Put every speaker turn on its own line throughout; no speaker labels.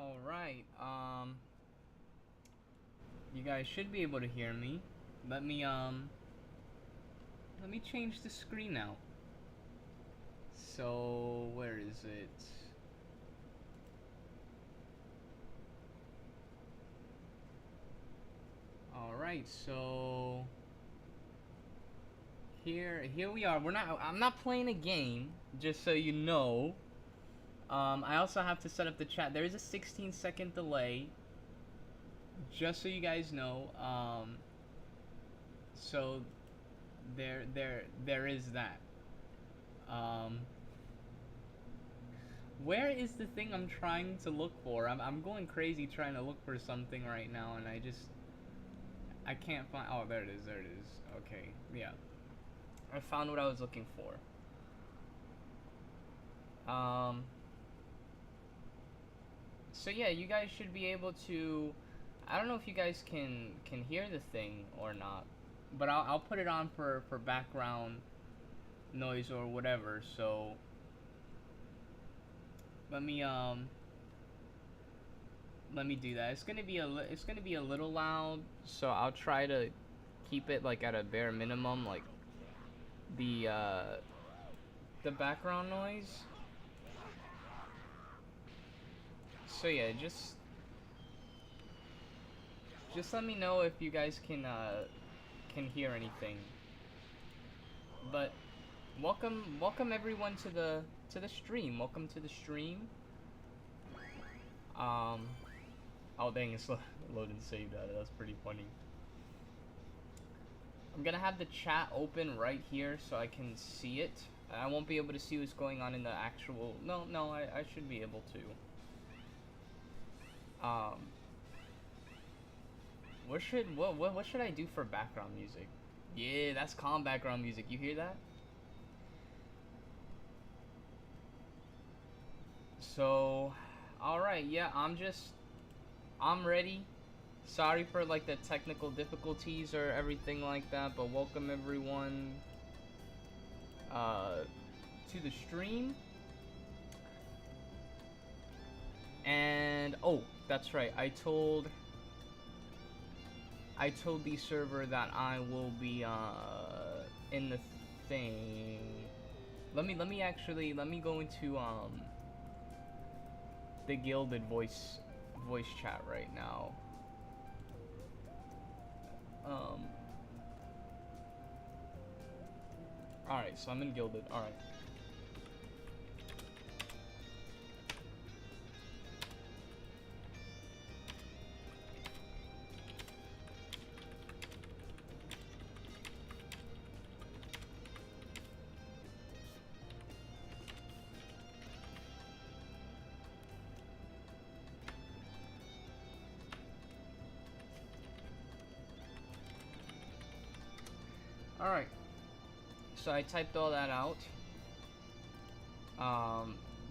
Alright, you guys should be able to hear me. Let me change the screen out. So, where is it? Alright, so here we are. I'm not playing a game, just so you know. I also have to set up the chat. There is a 16-second delay, just so you guys know. So there is that. Where is the thing I'm trying to look for? I'm going crazy trying to look for something right now, and I can't find. Oh, there it is. There it is. Okay, yeah, I found what I was looking for. So yeah, you guys should be able to. I don't know if you guys can hear the thing or not, but I'll put it on for background noise or whatever. So let me do that. It's gonna be a little loud, so I'll try to keep it like at a bare minimum, like the background noise. So yeah, just let me know if you guys can hear anything. But welcome everyone to the stream. Welcome to the stream. Oh dang, it's loaded saved out. That's pretty funny. I'm gonna have the chat open right here so I can see it. I won't be able to see what's going on in the actual. No, I should be able to. What should I do for background music? Yeah, that's calm background music. You hear that? So, alright, yeah, I'm ready. Sorry for like the technical difficulties or everything like that, but welcome everyone to the stream. And oh, that's right, I told the server that I will be in the thing. Let me go into the Gilded voice chat right now. Alright, so I'm in Gilded. Alright. Alright, so I typed all that out.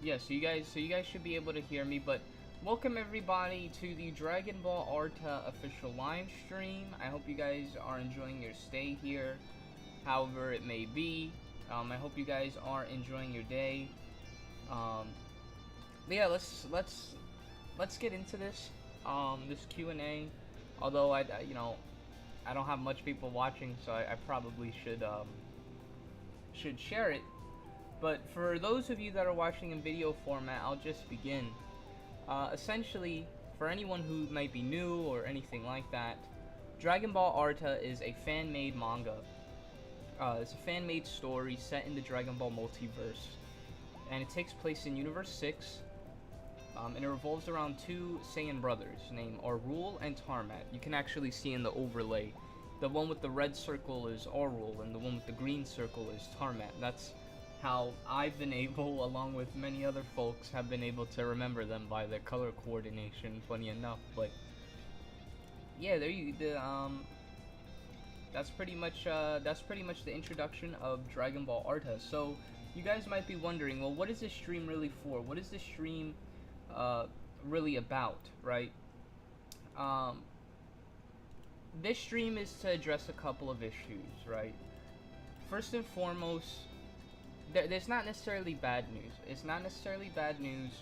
Yeah, so you guys should be able to hear me, but welcome everybody to the Dragon Ball ARTA official live stream. I hope you guys are enjoying your stay here, however it may be. I hope you guys are enjoying your day. But yeah, let's get into this this Q&A. Although I don't have much people watching, so I probably should share it. But for those of you that are watching in video format, I'll just begin. Essentially, for anyone who might be new or anything like that, Dragon Ball ARTA is a fan-made manga. It's a fan-made story set in the Dragon Ball multiverse, and it takes place in Universe 6. And it revolves around two Saiyan brothers named Arul and Tarmat. You can actually see in the overlay, the one with the red circle is Arul, and the one with the green circle is Tarmat. That's how I've been able, along with many other folks, have been able to remember them by their color coordination, funny enough. But yeah, that's pretty much the introduction of Dragon Ball ARTA. So you guys might be wondering, well, what is this stream really for? What is this stream really about, right? This stream is to address a couple of issues, right? First and foremost, there's not necessarily bad news. It's not necessarily bad news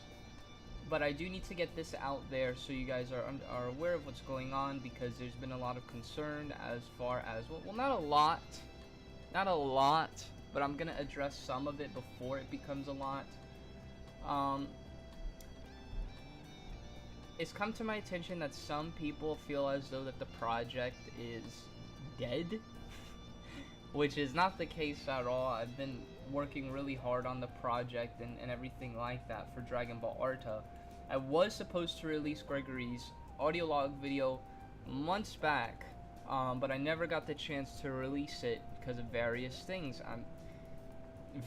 but I do need to get this out there so you guys are aware of what's going on, because there's been a lot of concern as far as, well, not a lot, but I'm gonna address some of it before it becomes a lot. It's come to my attention that some people feel as though that the project is dead, which is not the case at all. I've been working really hard on the project and everything like that for Dragon Ball ARTA. I was supposed to release Gregory's audio log video months back, but I never got the chance to release it because of various things. I'm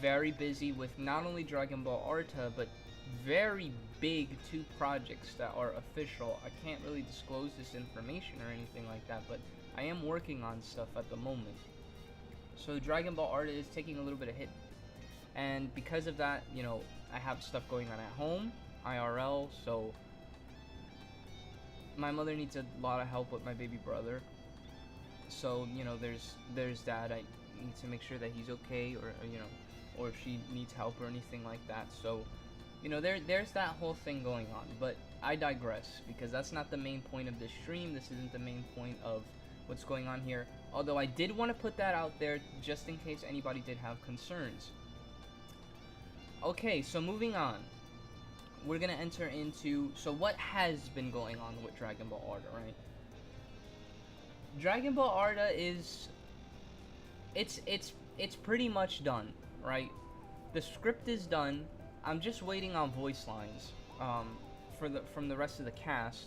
very busy with not only Dragon Ball ARTA, but very big 2 projects that are official. I can't really disclose this information or anything like that, but I am working on stuff at the moment. So Dragon Ball ARTA is taking a little bit of hit, and because of that, you know, I have stuff going on at home, IRL, so my mother needs a lot of help with my baby brother. So, you know, there's that. I need to make sure that he's okay, or you know, or if she needs help or anything like that. So, you know, there's that whole thing going on. But I digress, because that's not the main point of this stream. This isn't the main point of what's going on here. Although I did want to put that out there just in case anybody did have concerns. Okay, so moving on. We're gonna enter into, so what has been going on with Dragon Ball ARTA, right? Dragon Ball ARTA is, it's pretty much done, right? The script is done. I'm just waiting on voice lines from the rest of the cast,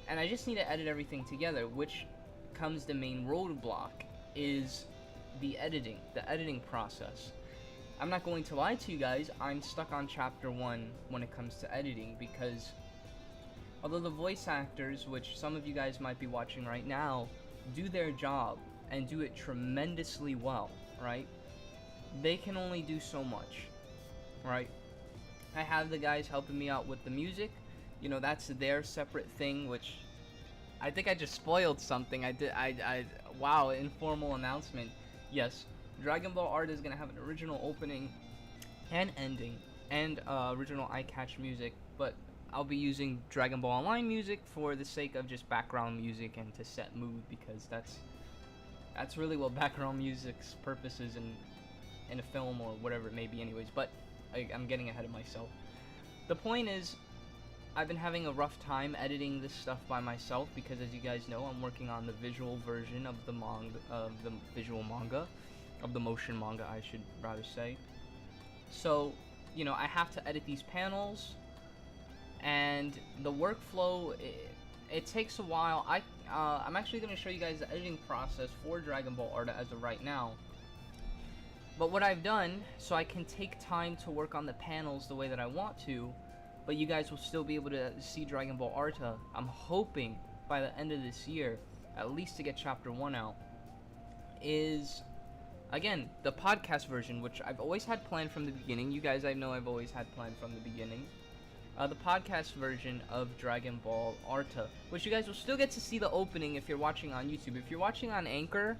and I just need to edit everything together, which comes the main roadblock is the editing process. I'm not going to lie to you guys, I'm stuck on chapter 1 when it comes to editing, because although the voice actors, which some of you guys might be watching right now, do their job and do it tremendously well, right? They can only do so much, right? I have the guys helping me out with the music, you know, that's their separate thing, which I think I just spoiled something. Wow, informal announcement. Yes, Dragon Ball ARTA is gonna have an original opening and ending, and original eye catch music, but I'll be using Dragon Ball Online music for the sake of just background music and to set mood, because that's really what background music's purpose is in a film or whatever it may be anyways, but I'm getting ahead of myself. The point is, I've been having a rough time editing this stuff by myself, because as you guys know, I'm working on the visual version of the manga, of the motion manga, I should rather say. So, you know, I have to edit these panels, and the workflow, it takes a while. I'm actually going to show you guys the editing process for Dragon Ball ARTA as of right now. But what I've done, so I can take time to work on the panels the way that I want to, but you guys will still be able to see Dragon Ball ARTA, I'm hoping by the end of this year, at least to get chapter 1 out, is, again, the podcast version, which I've always had planned from the beginning. You guys, I know I've always had planned from the beginning. The podcast version of Dragon Ball ARTA, which you guys will still get to see the opening if you're watching on YouTube. If you're watching on Anchor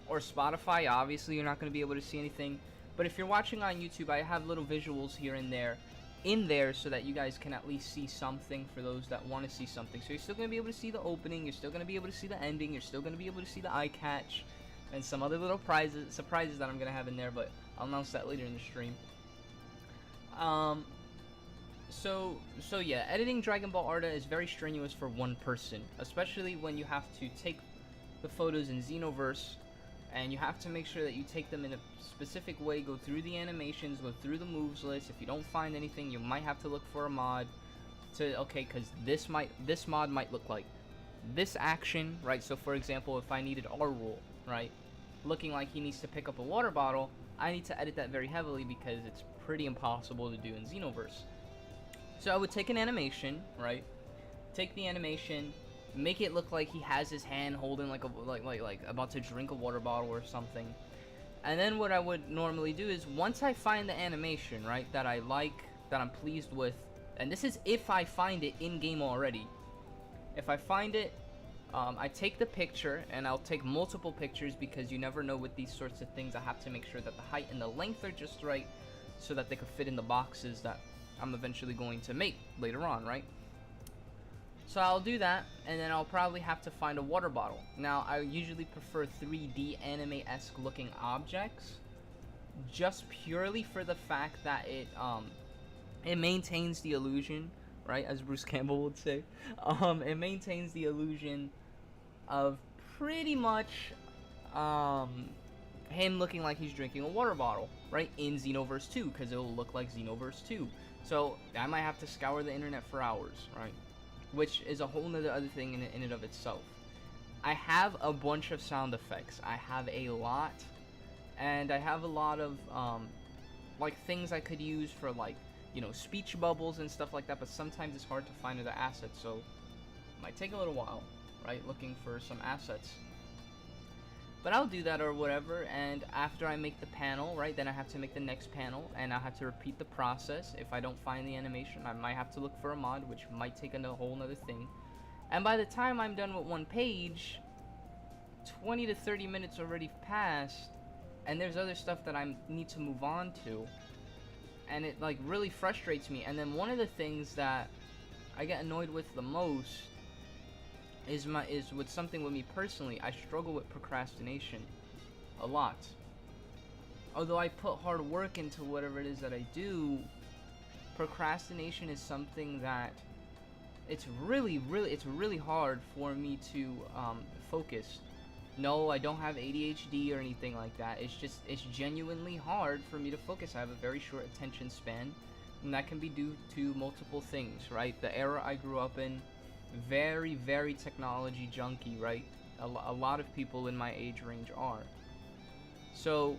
or Spotify, obviously you're not going to be able to see anything. But if you're watching on YouTube, I have little visuals here and there in there so that you guys can at least see something for those that want to see something. So you're still going to be able to see the opening, you're still going to be able to see the ending, you're still going to be able to see the eye catch, and some other little surprises that I'm going to have in there, but I'll announce that later in the stream. So yeah, editing Dragon Ball ARTA is very strenuous for one person, especially when you have to take the photos in Xenoverse, and you have to make sure that you take them in a specific way, go through the animations, go through the moves list. If you don't find anything, you might have to look for a mod to, okay, because this mod might look like this action, right? So for example, if I needed R rule, right, looking like he needs to pick up a water bottle, I need to edit that very heavily because it's pretty impossible to do in Xenoverse. So I would take an animation, right? Take the animation, make it look like he has his hand holding like about to drink a water bottle or something. And then what I would normally do is, once I find the animation, right, that I like, that I'm pleased with, and this is if I find it in game already. If I find it, I take the picture, and I'll take multiple pictures because you never know with these sorts of things. I have to make sure that the height and the length are just right so that they could fit in the boxes that I'm eventually going to make later on, right? So I'll do that, and then I'll probably have to find a water bottle. Now, I usually prefer 3D anime-esque looking objects, just purely for the fact that it maintains the illusion, right? As Bruce Campbell would say, it maintains the illusion of pretty much him looking like he's drinking a water bottle, right? In Xenoverse 2, because it will look like Xenoverse 2. So I might have to scour the internet for hours, right? Which is a whole nother other thing in and of itself. I have a bunch of sound effects. I have a lot, and I have a lot of like things I could use for, like, you know, speech bubbles and stuff like that. But sometimes it's hard to find other assets, so it might take a little while, right? Looking for some assets. But I'll do that or whatever, and after I make the panel, right, then I have to make the next panel, and I have to repeat the process. If I don't find the animation, I might have to look for a mod, which might take a whole nother thing. And by the time I'm done with one page, 20 to 30 minutes already passed, and there's other stuff that I need to move on to, and it, like, really frustrates me. And then one of the things that I get annoyed with the most is with something with me personally. I struggle with procrastination a lot. Although I put hard work into whatever it is that I do, procrastination is something that it's really hard for me to focus. No, I don't have ADHD or anything like that. It's genuinely hard for me to focus. I have a very short attention span, and that can be due to multiple things, right? The era I grew up in, very technology junky, right? A lot of people in my age range are. So,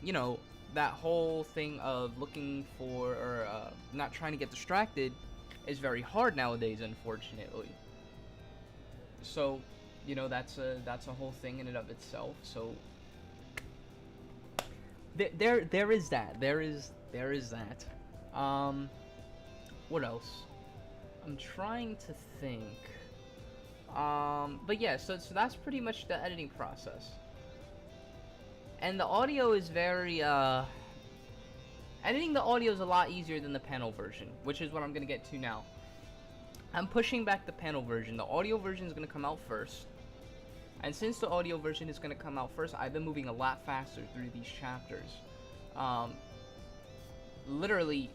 you know, that whole thing of looking for, or not trying to get distracted is very hard nowadays, unfortunately. So, you know, that's a whole thing in and of itself. So there is that. There is that. What else? I'm trying to think. But yeah, so that's pretty much the editing process. And the audio is very, editing the audio is a lot easier than the panel version, which is what I'm gonna get to now. I'm pushing back the panel version. The audio version is gonna come out first. And since the audio version is gonna come out first, I've been moving a lot faster through these chapters. Literally,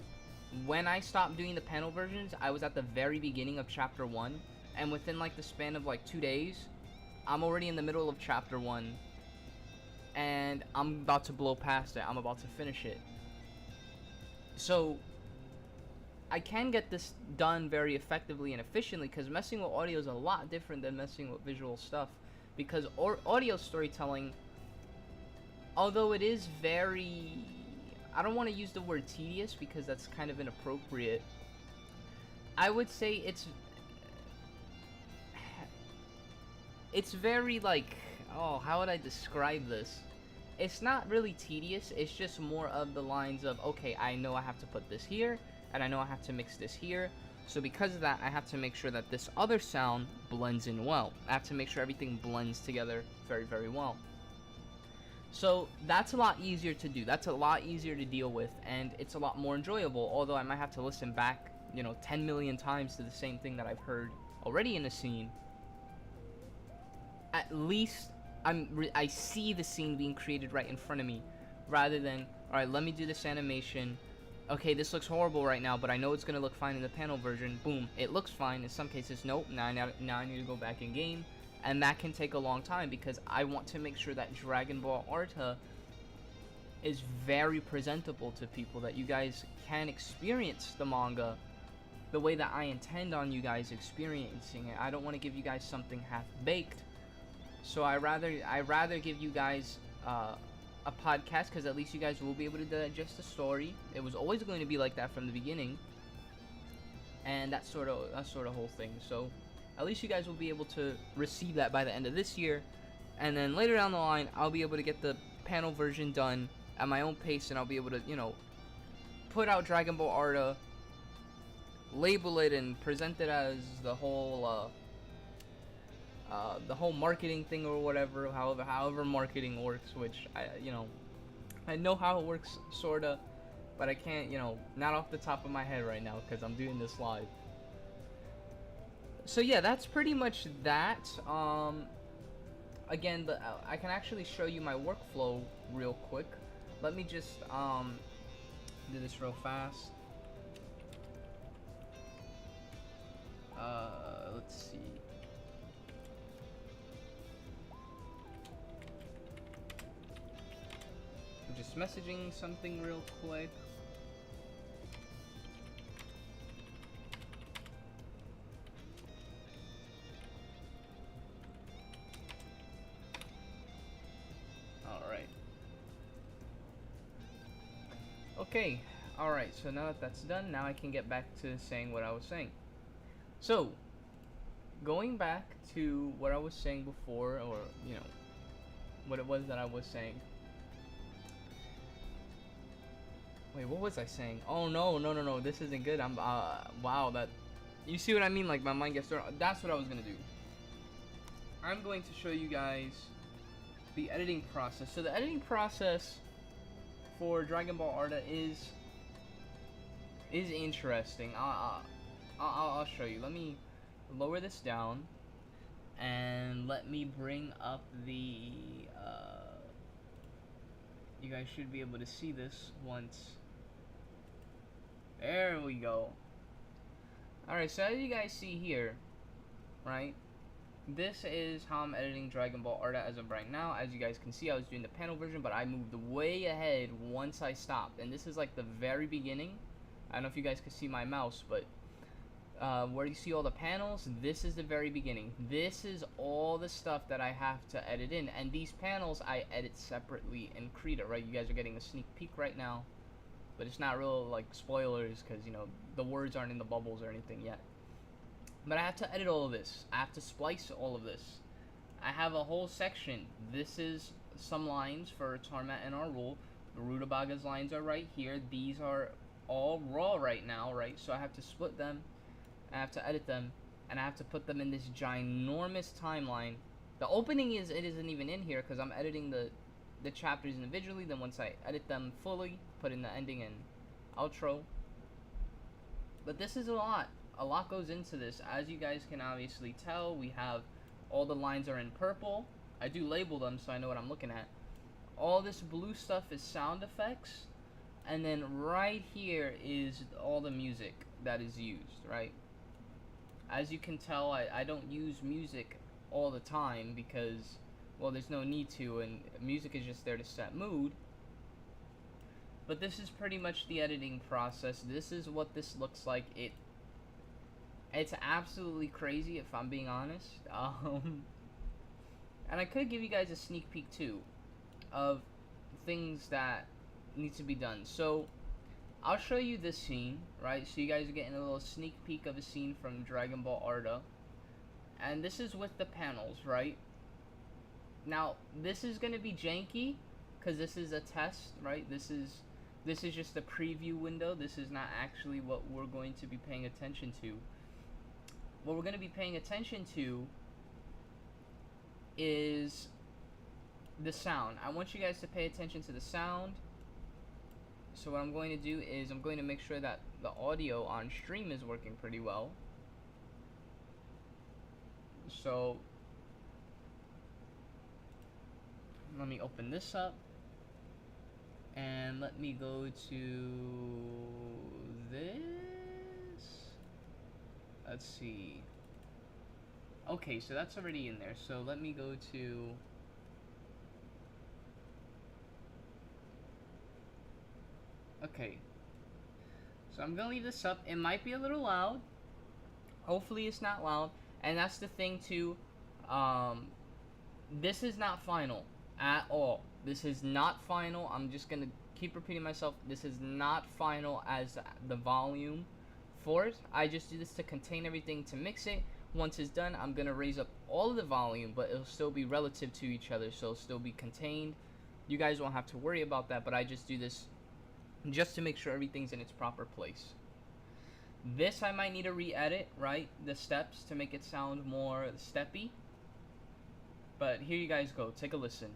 when I stopped doing the panel versions, I was at the very beginning of chapter 1, and within like the span of like 2 days, I'm already in the middle of chapter 1, and I'm about to blow past it. I'm about to finish it. So I can get this done very effectively and efficiently, because messing with audio is a lot different than messing with visual stuff, because audio storytelling, although it is very, I don't want to use the word tedious because that's kind of inappropriate. I would say it's very, like, oh, how would I describe this? It's not really tedious, it's just more of the lines of, okay, I know I have to put this here, and I know I have to mix this here, so because of that, I have to make sure that this other sound blends in well. I have to make sure everything blends together very well. So that's a lot easier to do. That's a lot easier to deal with, and it's a lot more enjoyable, although I might have to listen back, you know, 10 million times to the same thing that I've heard already in a scene. At least I see the scene being created right in front of me, rather than, alright, let me do this animation. Okay, this looks horrible right now, but I know it's going to look fine in the panel version. Boom, it looks fine. In some cases, nope, now I need to go back in game. And that can take a long time, because I want to make sure that Dragon Ball ARTA is very presentable to people, that you guys can experience the manga the way that I intend on you guys experiencing it. I don't want to give you guys something half-baked. So I rather give you guys a podcast, because at least you guys will be able to digest the story. It was always going to be like that from the beginning, and that sort of whole thing. So at least you guys will be able to receive that by the end of this year, and then later down the line, I'll be able to get the panel version done at my own pace, and I'll be able to, you know, put out Dragon Ball ARTA, label it, and present it as the whole marketing thing or whatever, however marketing works, which I know how it works, sorta, but I can't, you know, not off the top of my head right now because I'm doing this live. So yeah, that's pretty much that. Again, I can actually show you my workflow real quick. Let me just do this real fast. Let's see. I'm just messaging something real quick. Alright. Okay. Alright, so now that that's done, now I can get back to saying what I was saying. So, going back to what I was saying before, or, you know, what it was that I was saying. Wait, what was I saying? Oh, no, this isn't good. I'm, wow, that, you see what I mean? Like, my mind gets thrown. That's what I was gonna do. I'm going to show you guys the editing process. So the editing process for Dragon Ball ARTA is interesting. I'll show you. Let me lower this down, and let me bring up the, you guys should be able to see this once. There we go. Alright, so as you guys see here, right, this is how I'm editing Dragon Ball ARTA as of right now. As you guys can see, I was doing the panel version, but I moved way ahead once I stopped. And this is like the very beginning. I don't know if you guys can see my mouse, but where you see all the panels, this is the very beginning. This is all the stuff that I have to edit in. And these panels I edit separately in Krita, right? You guys are getting a sneak peek right now. But it's not real, like, spoilers, because, you know, the words aren't in the bubbles or anything yet. But I have to edit all of this. I have to splice all of this. I have a whole section. This is some lines for Tarmat and our rule. The Rutabaga's lines are right here. These are all raw right now, right? So I have to split them. I have to edit them. And I have to put them in this ginormous timeline. The opening it isn't even in here because I'm editing the chapters individually. Then once I edit them fully, put in the ending and outro. But this is a lot. A lot goes into this. As you guys can obviously tell, we have all the lines are in purple. I do label them so I know what I'm looking at. All this blue stuff is sound effects. And then right here is all the music that is used, right? As you can tell, I don't use music all the time because, well, there's no need to, and music is just there to set mood. But this is pretty much the editing process. This is what this looks like. It's absolutely crazy, if I'm being honest. And I could give you guys a sneak peek too of things that need to be done. So I'll show you this scene, right? So you guys are getting a little sneak peek of a scene from Dragon Ball ARTA. And this is with the panels, right? Now, this is going to be janky because this is a test, right? This is just a preview window. This is not actually what we're going to be paying attention to. What we're going to be paying attention to is the sound. I want you guys to pay attention to the sound. So what I'm going to do is I'm going to make sure that the audio on stream is working pretty well. So let me open this up and let me go to this. Let's see. Okay, so that's already in there. So let me go to okay. So I'm gonna leave this up. It might be a little loud. Hopefully it's not loud. And that's the thing too. This is not final at all. This is not final. I'm just gonna keep repeating myself. This is not final as the volume for it. I just do this to contain everything, to mix it. Once it's done, I'm gonna raise up all of the volume, but it'll still be relative to each other, so it'll still be contained. You guys won't have to worry about that, but I just do this just to make sure everything's in its proper place. This I might need to re-edit, right? The steps to make it sound more steppy. But here you guys go. Take a listen.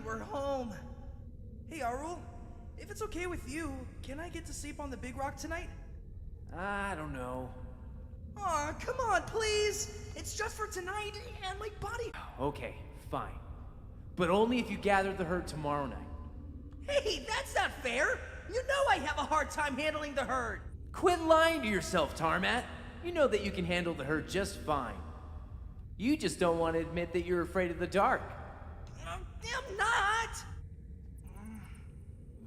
we're home. Hey, Arul, if it's okay with you, can I get to sleep on the big rock tonight?
I don't know.
Aw, come on, please! It's just for tonight, and my body...
Okay, fine. But only if you gather the herd tomorrow night.
Hey, that's not fair! You know I have a hard time handling the herd!
Quit lying to yourself, Tarmat. You know that you can handle the herd just fine. You just don't want to admit that you're afraid of the dark.
I'm not!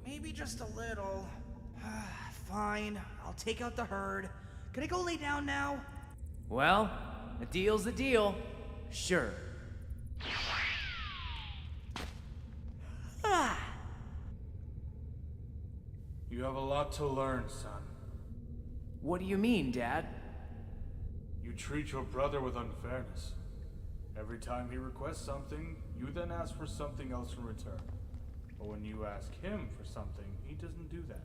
Maybe just a little. Fine, I'll take out the herd. Can I go lay down now?
Well, a deal's a deal. Sure.
You have a lot to learn, son.
What do you mean, Dad?
You treat your brother with unfairness. Every time he requests something, you then ask for something else in return. But when you ask him for something, he doesn't do that.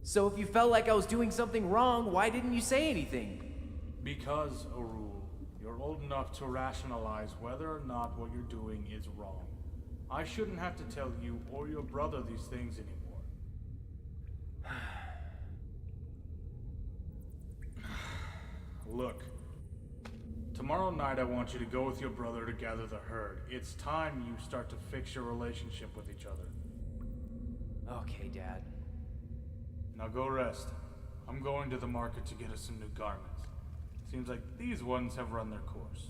So if you felt like I was doing something wrong, why didn't you say anything?
Because, Arul, you're old enough to rationalize whether or not what you're doing is wrong. I shouldn't have to tell you or your brother these things anymore. Look, tomorrow night I want you to go with your brother to gather the herd. It's time you start to fix your relationship with each other.
Okay, Dad.
Now go rest. I'm going to the market to get us some new garments. Seems like these ones have run their course.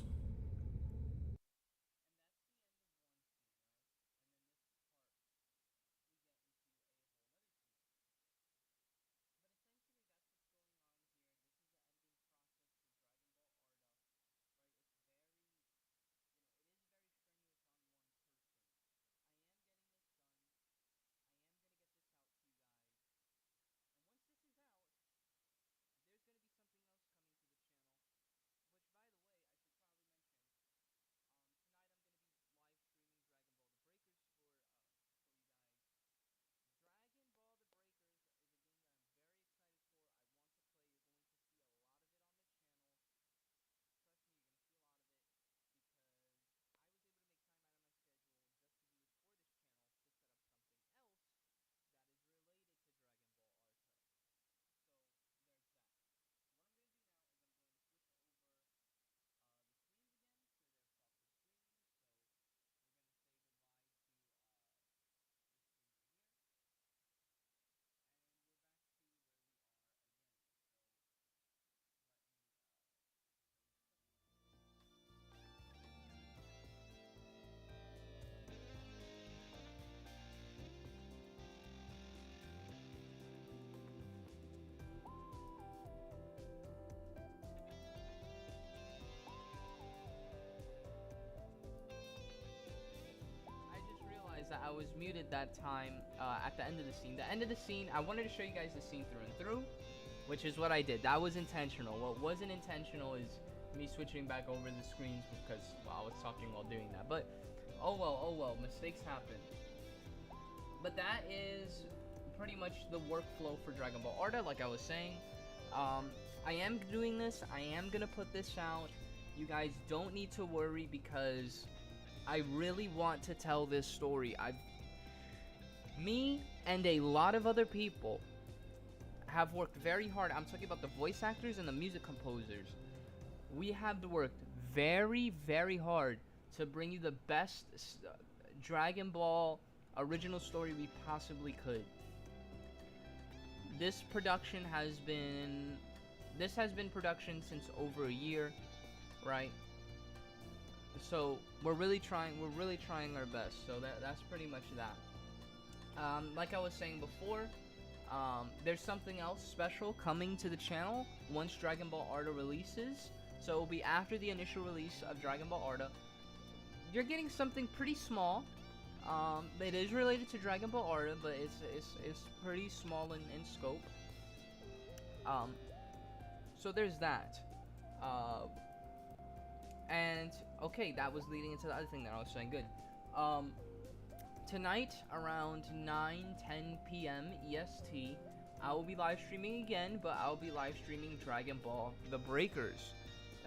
That I was muted that time at the end of the scene. The end of the scene, I wanted to show you guys the scene through and through, which is what I did. That was intentional. What wasn't intentional is me switching back over the screens because I was talking while doing that. But oh well, mistakes happen. But that is pretty much the workflow for Dragon Ball ARTA, like I was saying. I am doing this. I am gonna put this out. You guys don't need to worry because I really want to tell this story. Me and a lot of other people have worked very hard. I'm talking about the voice actors and the music composers. We have worked very, very hard to bring you the best Dragon Ball original story we possibly could. This has been production since over a year, right? So we're really trying our best. So that's pretty much that. Like I was saying before, there's something else special coming to the channel once Dragon Ball ARTA releases. So it will be after the initial release of Dragon Ball ARTA. You're getting something pretty small. It is related to Dragon Ball ARTA, but it's pretty small in scope. So there's that. And okay, that was leading into the other thing that I was saying. Good. Tonight around 9-10 p.m. EST, I will be live streaming again, but I'll be live streaming Dragon Ball The Breakers.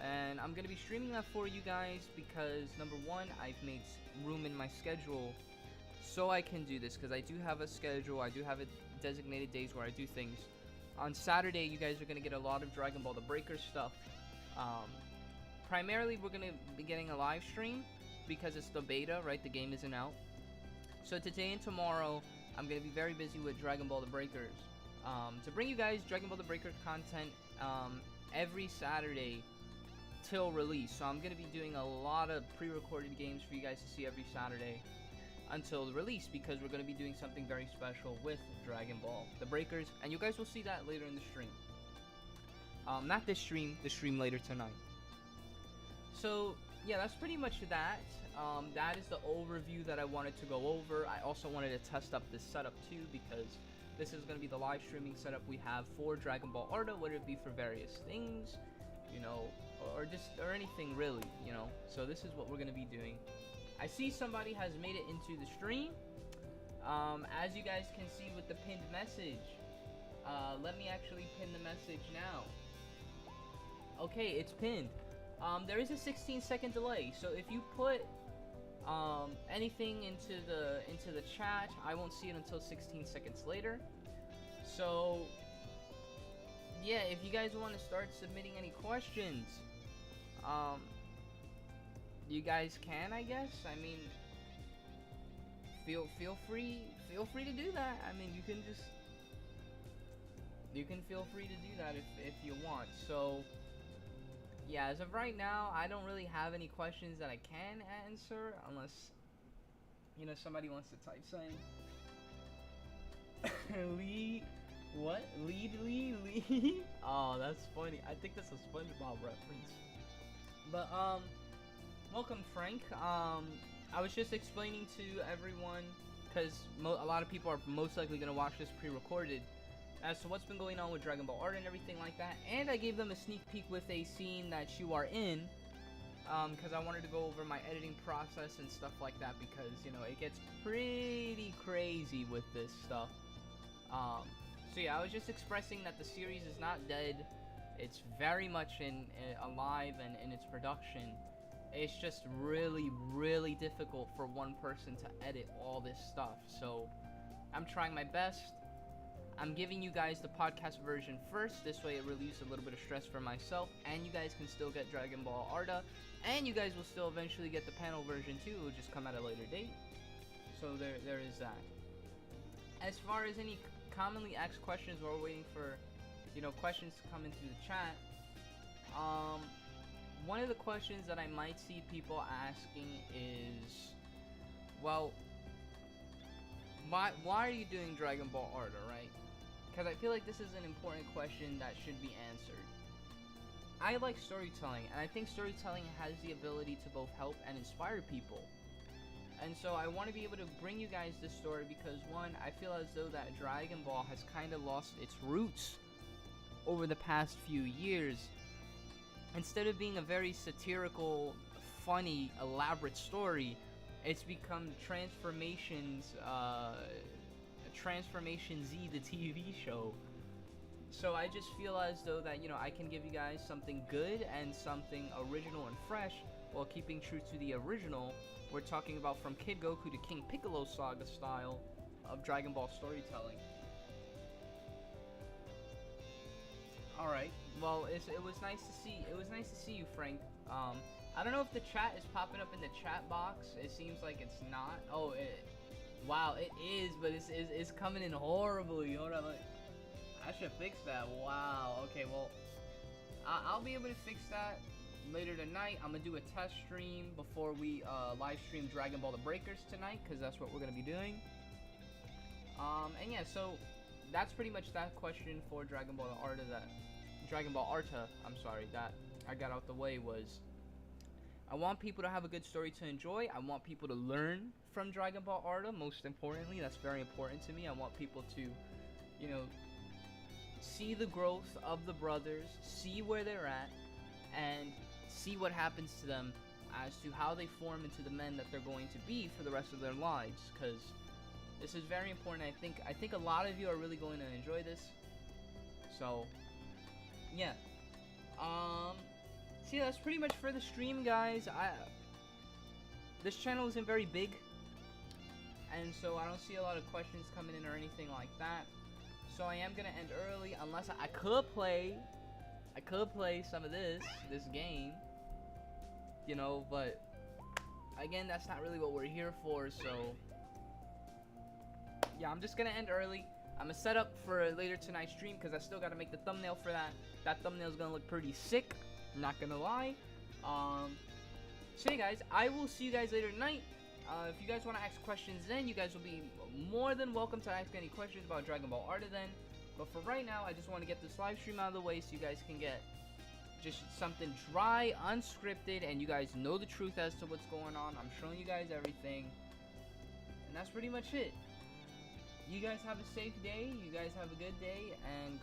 And I'm gonna be streaming that for you guys because number one, I've made room in my schedule so I can do this, because I do have a schedule. I do have a designated days where I do things. On Saturday, you guys are going to get a lot of Dragon Ball The Breaker stuff. Primarily, we're going to be getting a live stream because it's the beta, right? The game isn't out. So today and tomorrow, I'm going to be very busy with Dragon Ball The Breakers. To bring you guys Dragon Ball The Breaker content every Saturday till release. So I'm going to be doing a lot of pre-recorded games for you guys to see every Saturday until the release, because we're going to be doing something very special with Dragon Ball The Breakers, and you guys will see that later in the stream. Not this stream, the stream later tonight. So yeah, that's pretty much that. That is the overview that I wanted to go over. I also wanted to test up this setup too, because this is going to be the live streaming setup we have for Dragon Ball ARTA, whether it be for various things, you know, or anything really, you know. So this is what we're going to be doing. I see somebody has made it into the stream. As you guys can see with the pinned message, let me actually pin the message now. Okay, it's pinned. There is a 16-second delay, so if you put anything into the chat, I won't see it until 16 seconds later. So yeah, if you guys want to start submitting any questions, you guys can, I guess. I mean, feel free to do that. I mean, you can feel free to do that if you want. So yeah, as of right now, I don't really have any questions that I can answer, unless, you know, somebody wants to type something. Lee, what? Lee? Oh, that's funny. I think that's a SpongeBob reference. But welcome, Frank. I was just explaining to everyone, because a lot of people are most likely gonna watch this pre-recorded, as to what's been going on with Dragon Ball ARTA and everything like that. And I gave them a sneak peek with a scene that you are in, because I wanted to go over my editing process and stuff like that, because, you know, it gets pretty crazy with this stuff. So yeah, I was just expressing that the series is not dead. It's very much alive and in its production. It's just really difficult for one person to edit all this stuff. So I'm trying my best. I'm giving you guys the podcast version first. This way it relieves a little bit of stress for myself, and you guys can still get Dragon Ball ARTA, and you guys will still eventually get the panel version too. It will just come at a later date. So there is that. As far as any commonly asked questions, while we're waiting for, you know, questions to come into the chat, one of the questions that I might see people asking is, well, why are you doing Dragon Ball ARTA, right? Because I feel like this is an important question that should be answered. I like storytelling, and I think storytelling has the ability to both help and inspire people. And so I want to be able to bring you guys this story because, one, I feel as though that Dragon Ball has kind of lost its roots over the past few years. Instead of being a very satirical, funny, elaborate story, it's become Transformation Z, the TV show. So I just feel as though that, you know, I can give you guys something good and something original and fresh while keeping true to the original. We're talking about from Kid Goku to King Piccolo saga style of Dragon Ball storytelling. All right. Well, it was nice to see. It was nice to see you, Frank. I don't know if the chat is popping up in the chat box. It seems like it's not. Oh, wow, it is, but it's coming in horribly. Hold on, I should fix that. Wow. Okay, well, I'll be able to fix that later tonight. I'm gonna do a test stream before we live stream Dragon Ball The Breakers tonight, because that's what we're gonna be doing. And yeah, so that's pretty much that question for Dragon Ball ARTA. I'm sorry, that I got out the way was, I want people to have a good story to enjoy. I want people to learn from Dragon Ball ARTA, most importantly. That's very important to me. I want people to, you know, see the growth of the brothers, see where they're at, and see what happens to them as to how they form into the men that they're going to be for the rest of their lives, because this is very important. I think a lot of you are really going to enjoy this. So yeah, see, that's pretty much for the stream, guys. This channel isn't very big, and so I don't see a lot of questions coming in or anything like that. So I am gonna end early, unless I could play some of this game, you know, but again, that's not really what we're here for. So yeah, I'm just gonna end early. I'm gonna set up for later tonight's stream because I still gotta make the thumbnail for that. That thumbnail is gonna look pretty sick, I'm not gonna lie. So yeah, guys, I will see you guys later tonight. If you guys want to ask questions then, you guys will be more than welcome to ask any questions about Dragon Ball ARTA then. But for right now, I just want to get this live stream out of the way so you guys can get just something dry, unscripted, and you guys know the truth as to what's going on. I'm showing you guys everything. And that's pretty much it. You guys have a safe day, you guys have a good day, and